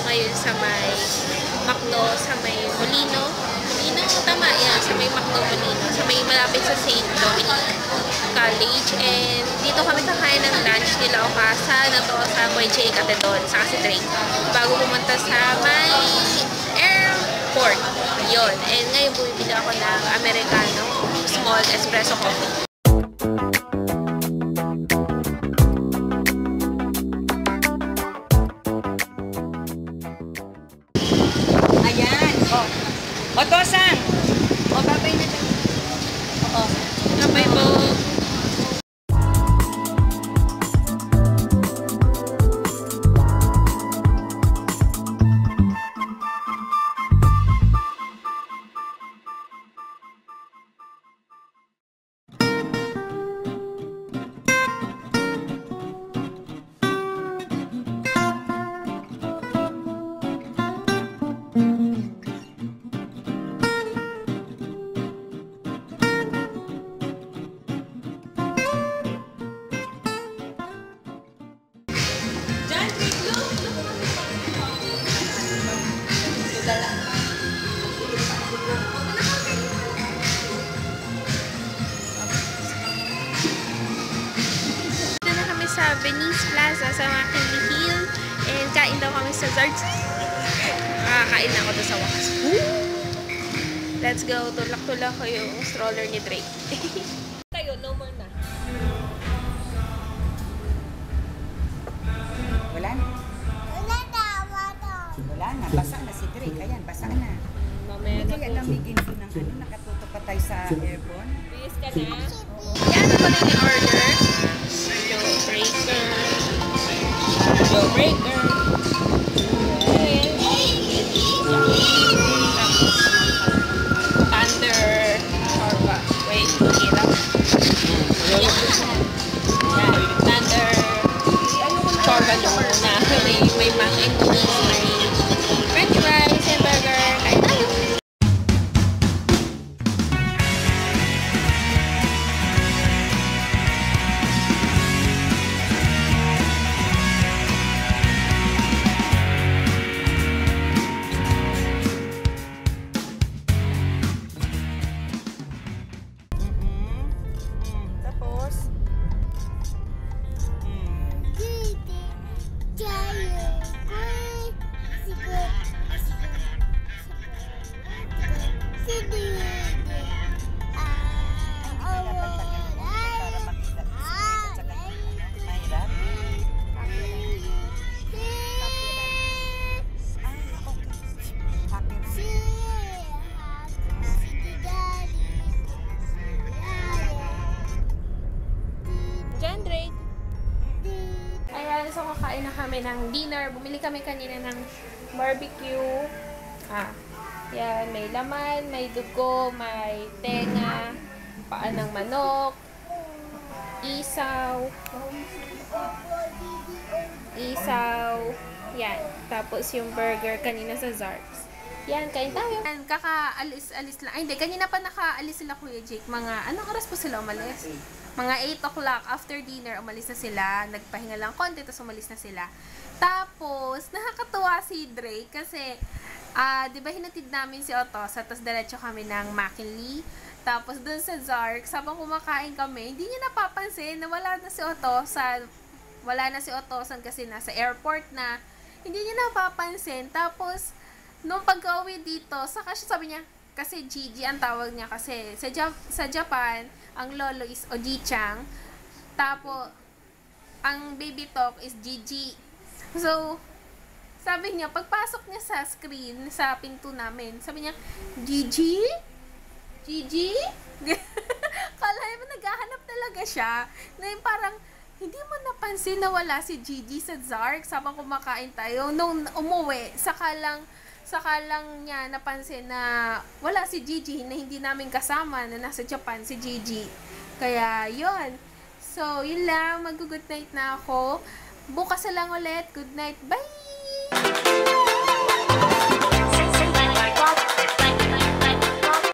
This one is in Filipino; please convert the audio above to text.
ngayon sa may McDo, sa may Molino. Molino, tama yan. Sa may McDo Molino. Sa may malapit sa St. Dominic College. And dito kami kakain ng lunch nila Okasa na to sa Kuwait Catedral sa si Drake. Bago pumunta sa may airport. Yun. And ngayon bumibili ako ng Americano small espresso coffee. Otosan! O, babay na tayo. Oo. Babay po. Sa Venice Plaza sa McKinley Hill and kain daw kami sa Zards. Kakain na ako doon sa wakas. Let's go. Tulak-tulak ko yung stroller ni Drake. Kayo, no more na. Wala na. Wala na. Basa na si Drake. Ayan, basa na. Mamaya na kaya lamigin ko ng ano, nakatutok pa tayo sa aircon. Please ka na. Yan ako na yung order. Jawbreaker. Jawbreaker. Thunder. Orba. Wait, hirap. Thunder. Orba nung una. May mac and cheese. May french fries and burger. Kain tayo. So, kakain na kami ng dinner. Bumili kami kanina ng barbecue. Yan. May laman, may dugo, may tenga, paa ng manok, isaw, yan. Tapos yung burger kanina sa Zarks. Yan, kain tayo. Kakaalis-alis lang. Ay, hindi. Kanina pa nakaalis sila, Kuya Jake. Anong oras po sila umalis? Mga 8 o'clock after dinner, umalis na sila. Nagpahinga lang konti, tapos umalis na sila. Tapos, nakakatuwa si Drake kasi, di ba hinatid namin si Otosa, tapos diretso kami ng McKinley. Tapos, dun sa Zarks, habang kumakain kami, hindi niya napapansin na wala na si Otosa. Wala na si Otosan kasi nasa airport na. Hindi niya napapansin. Tapos, nung pag-uwi dito, saka siya sabi niya, kasi Gigi ang tawag niya kasi sa Japan, ang lolo is Oji-chan. Tapos, ang baby talk is Gigi. So, sabi niya, pagpasok niya sa screen, sa pinto namin, sabi niya, Gigi? Gigi? Kala mo naghahanap talaga siya. Na yung parang, hindi mo napansin na wala si Gigi sa Zarks habang kumakain tayo. Nung umuwi, saka lang niya napansin na wala si Gigi, na hindi namin kasama, na nasa Japan si Gigi. Kaya, yun. So, yun lang. Mag-good night na ako. Bukas na lang ulit. Good night. Bye!